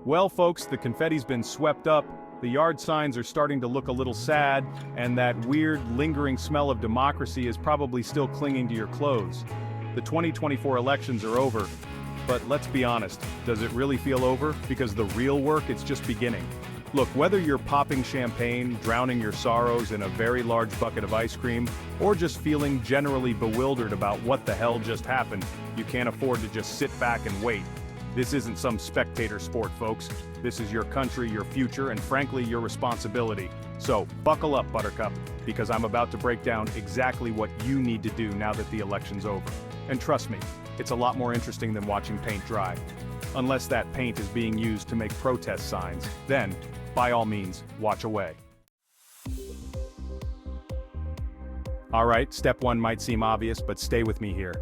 Well, folks, the confetti's been swept up, the yard signs are starting to look a little sad, and that weird, lingering smell of democracy is probably still clinging to your clothes. The 2024 elections are over, but let's be honest, does it really feel over? Because the real work, it's just beginning. Look, whether you're popping champagne, drowning your sorrows in a very large bucket of ice cream, or just feeling generally bewildered about what the hell just happened, you can't afford to just sit back and wait. This isn't some spectator sport, folks. This is your country, your future, and frankly, your responsibility. So, buckle up, Buttercup, because I'm about to break down exactly what you need to do now that the election's over. And trust me, it's a lot more interesting than watching paint dry. Unless that paint is being used to make protest signs, then, by all means, watch away. Alright, step one might seem obvious, but stay with me here.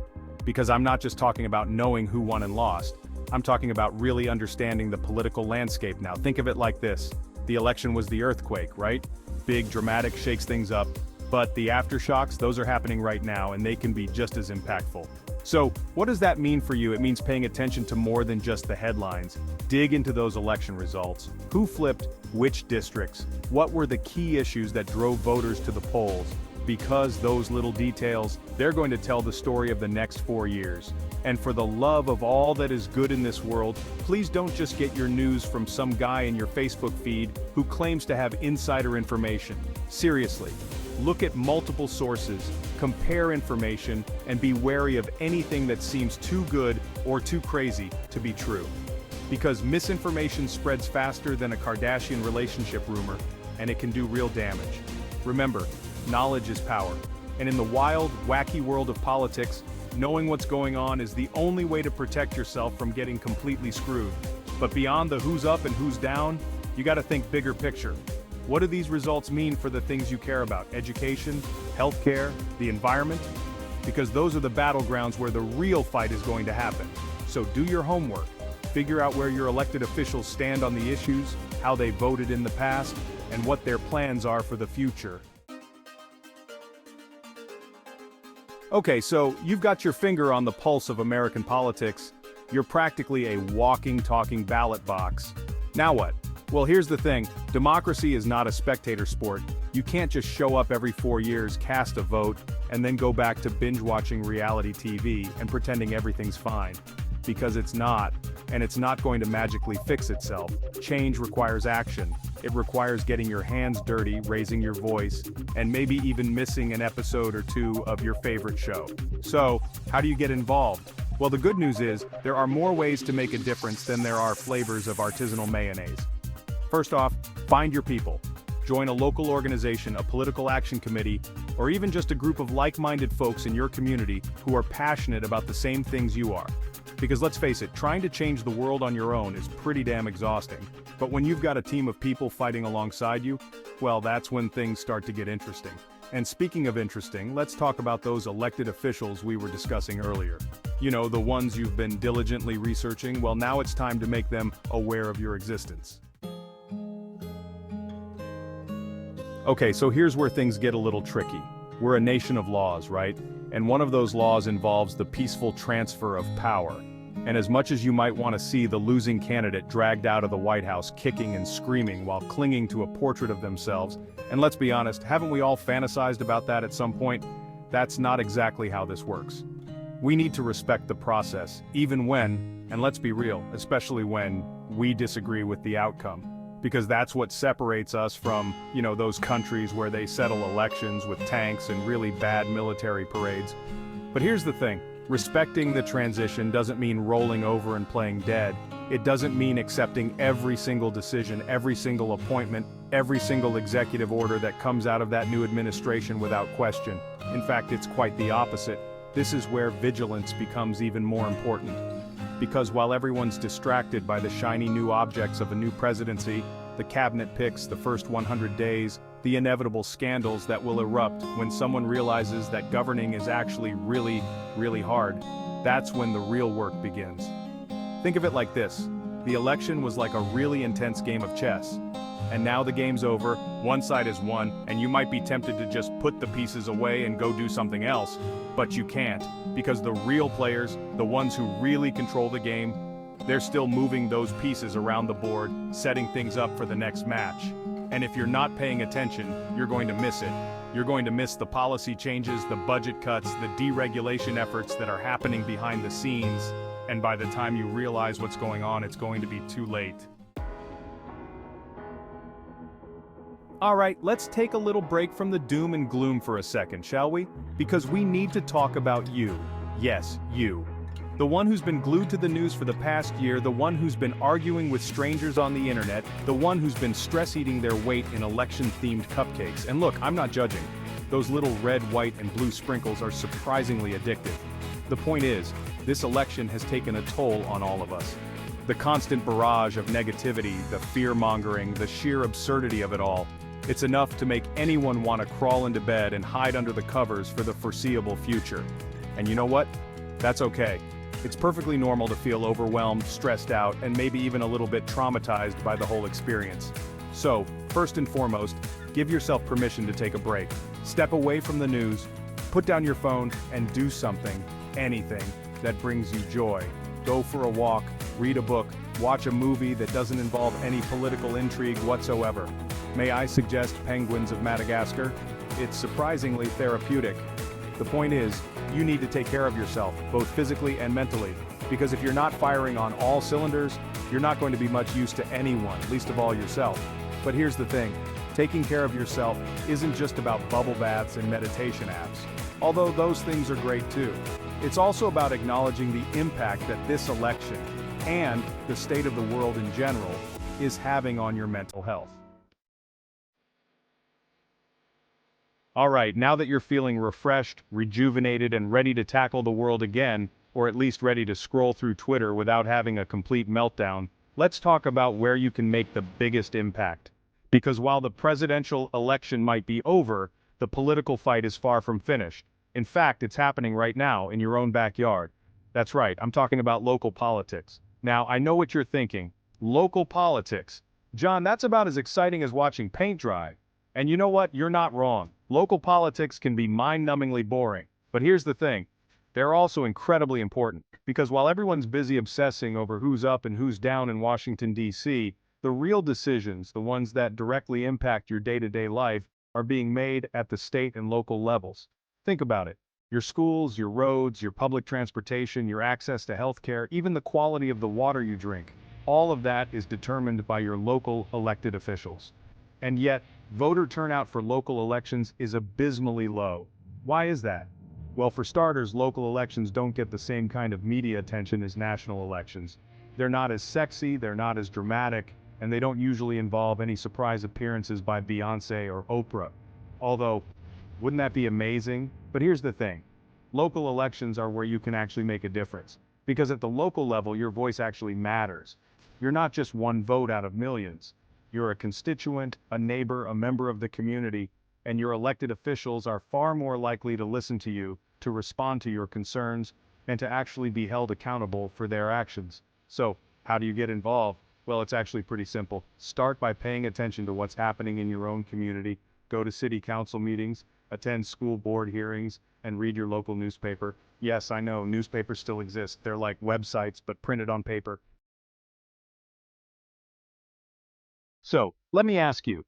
Because I'm not just talking about knowing who won and lost. I'm talking about really understanding the political landscape now. Think of it like this. The election was the earthquake, right? Big, dramatic, shakes things up. But the aftershocks, those are happening right now, and they can be just as impactful. So, what does that mean for you? It means paying attention to more than just the headlines. Dig into those election results. Who flipped which districts? What were the key issues that drove voters to the polls? Because those little details, they're going to tell the story of the next 4 years. And for the love of all that is good in this world, please don't just get your news from some guy in your Facebook feed who claims to have insider information. Seriously, look at multiple sources, compare information, and be wary of anything that seems too good or too crazy to be true. Because misinformation spreads faster than a Kardashian relationship rumor, and it can do real damage. Remember, knowledge is power. And in the wild, wacky world of politics, knowing what's going on is the only way to protect yourself from getting completely screwed. But beyond the who's up and who's down, you gotta think bigger picture. What do these results mean for the things you care about? Education, healthcare, the environment? Because those are the battlegrounds where the real fight is going to happen. So do your homework. Figure out where your elected officials stand on the issues, how they voted in the past, and what their plans are for the future. Okay, so you've got your finger on the pulse of American politics. You're practically a walking, talking ballot box. Now what? Well, here's the thing. Democracy is not a spectator sport. You can't just show up every 4 years, cast a vote, and then go back to binge-watching reality TV and pretending everything's fine. Because it's not, and it's not going to magically fix itself. Change requires action. It requires getting your hands dirty, raising your voice, and maybe even missing an episode or two of your favorite show. So, how do you get involved? Well, the good news is, there are more ways to make a difference than there are flavors of artisanal mayonnaise. First off, find your people. Join a local organization, a political action committee, or even just a group of like-minded folks in your community who are passionate about the same things you are. Because let's face it, trying to change the world on your own is pretty damn exhausting. But when you've got a team of people fighting alongside you, well, that's when things start to get interesting. And speaking of interesting, let's talk about those elected officials we were discussing earlier. You know, the ones you've been diligently researching. Well, now it's time to make them aware of your existence. Okay, so here's where things get a little tricky. We're a nation of laws, right? And one of those laws involves the peaceful transfer of power. And as much as you might want to see the losing candidate dragged out of the White House kicking and screaming while clinging to a portrait of themselves, and let's be honest, haven't we all fantasized about that at some point? That's not exactly how this works. We need to respect the process, even when, and let's be real, especially when we disagree with the outcome. Because that's what separates us from, those countries where they settle elections with tanks and really bad military parades. But here's the thing. Respecting the transition doesn't mean rolling over and playing dead. It doesn't mean accepting every single decision, every single appointment, every single executive order that comes out of that new administration without question. In fact, it's quite the opposite. This is where vigilance becomes even more important. Because while everyone's distracted by the shiny new objects of a new presidency, the cabinet picks, the first 100 days, the inevitable scandals that will erupt when someone realizes that governing is actually really, really hard, that's when the real work begins. Think of it like this. The election was like a really intense game of chess. And now the game's over, one side has won, and you might be tempted to just put the pieces away and go do something else. But you can't, because the real players, the ones who really control the game, They're still moving those pieces around the board, setting things up for the next match. And if you're not paying attention, you're going to miss it. You're going to miss the policy changes, the budget cuts, the deregulation efforts that are happening behind the scenes. And by the time you realize what's going on, it's going to be too late. All right, let's take a little break from the doom and gloom for a second, shall we? Because we need to talk about you. Yes, you. The one who's been glued to the news for the past year, the one who's been arguing with strangers on the internet, the one who's been stress-eating their weight in election-themed cupcakes. And look, I'm not judging. Those little red, white, and blue sprinkles are surprisingly addictive. The point is, this election has taken a toll on all of us. The constant barrage of negativity, the fear-mongering, the sheer absurdity of it all. It's enough to make anyone want to crawl into bed and hide under the covers for the foreseeable future. And you know what? That's okay. It's perfectly normal to feel overwhelmed, stressed out, and maybe even a little bit traumatized by the whole experience. So, first and foremost, give yourself permission to take a break. Step away from the news, put down your phone, and do something, anything, that brings you joy. Go for a walk, read a book, watch a movie that doesn't involve any political intrigue whatsoever. May I suggest Penguins of Madagascar? It's surprisingly therapeutic. The point is, you need to take care of yourself, both physically and mentally, because if you're not firing on all cylinders, you're not going to be much use to anyone, least of all yourself. But here's the thing, taking care of yourself isn't just about bubble baths and meditation apps, although those things are great too. It's also about acknowledging the impact that this election, and the state of the world in general, is having on your mental health. Alright, now that you're feeling refreshed, rejuvenated, and ready to tackle the world again, or at least ready to scroll through Twitter without having a complete meltdown, let's talk about where you can make the biggest impact. Because while the presidential election might be over, the political fight is far from finished. In fact, it's happening right now in your own backyard. That's right, I'm talking about local politics. Now, I know what you're thinking. Local politics. John, that's about as exciting as watching paint dry. And you know what? You're not wrong. Local politics can be mind-numbingly boring. But here's the thing. They're also incredibly important. Because while everyone's busy obsessing over who's up and who's down in Washington, D.C., the real decisions, the ones that directly impact your day-to-day life, are being made at the state and local levels. Think about it. Your schools, your roads, your public transportation, your access to healthcare, even the quality of the water you drink. All of that is determined by your local elected officials. And yet, voter turnout for local elections is abysmally low. Why is that? Well, for starters, local elections don't get the same kind of media attention as national elections. They're not as sexy, they're not as dramatic, and they don't usually involve any surprise appearances by Beyoncé or Oprah. Although, wouldn't that be amazing? But here's the thing. Local elections are where you can actually make a difference. Because at the local level, your voice actually matters. You're not just one vote out of millions. You're a constituent, a neighbor, a member of the community, and your elected officials are far more likely to listen to you, to respond to your concerns, and to actually be held accountable for their actions. So, how do you get involved? Well, it's actually pretty simple. Start by paying attention to what's happening in your own community, go to city council meetings, attend school board hearings, and read your local newspaper. Yes, I know, newspapers still exist. They're like websites, but printed on paper. So, let me ask you,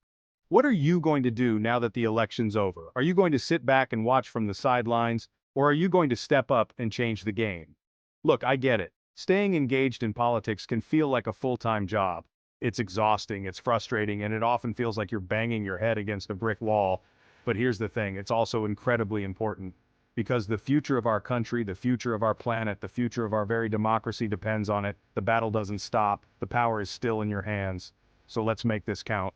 what are you going to do now that the election's over? Are you going to sit back and watch from the sidelines, or are you going to step up and change the game? Look, I get it. Staying engaged in politics can feel like a full-time job. It's exhausting, it's frustrating, and it often feels like you're banging your head against a brick wall. But here's the thing, it's also incredibly important. Because the future of our country, the future of our planet, the future of our very democracy depends on it. The battle doesn't stop. The power is still in your hands. So let's make this count.